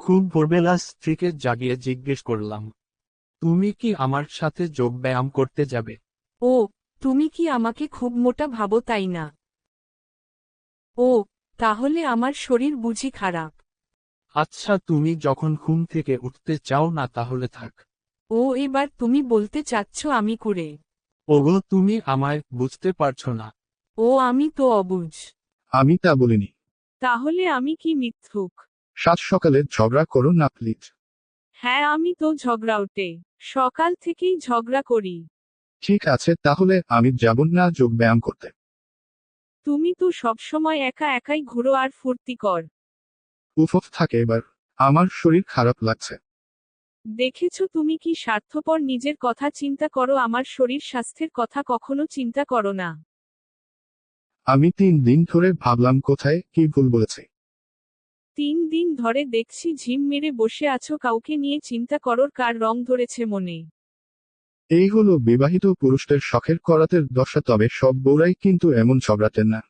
খুব ভোরবেলা স্ত্রীকে জাগিয়ে জিজ্ঞেস করলাম, তুমি কি আমার সাথে যোগ ব্যায়াম করতে যাবে? ও, তুমি কি আমাকে খুব মোটা ভাবো তাই না? ও, তাহলে আমার শরীর বুঝি খারাপ? আচ্ছা, তুমি যখন ঘুম থেকে উঠতে চাও না তাহলে থাক। ও, এবার তুমি বলতে চাচ্ছ আমি করে? ওগো, তুমি আমায় বুঝতে পারছো না। ও, আমি তো অবুঝ। আমি তা বলিনি। তাহলে আমি কি মিথ্যুক? সাত সকালে ঝগড়া করো না প্লিজ। হ্যাঁ, আমি তো ঝগড়াওটে। সকাল থেকেই ঝগড়া করি। ঠিক আছে, তাহলে আমি যাব না যোগ ব্যায়াম করতে। তুমি তো সবসময় একা একাই ঘুরো আর ফুর্তি কর। উফ থাকে এবার। আমার শরীর খারাপ লাগছে। দেখেছো তুমি কি স্বার্থপর, নিজের কথা চিন্তা করো, আমার শরীর স্বাস্থ্যের কথা কখনো চিন্তা করো না। আমি 3 দিন ধরে ভাবলাম কোথায় কি ভুল বলেছি। 3 দিন ধরে দেখছি ঝিম মেরে বসে আছো, কাউকে নিয়ে চিন্তা করোর কার রং ধরেছে মনে? এই হলো বিবাহিত পুরুষদের শখের করাতের দশা, তবে সব বউরাই কিন্তু এমন ঝগড়াতেন না।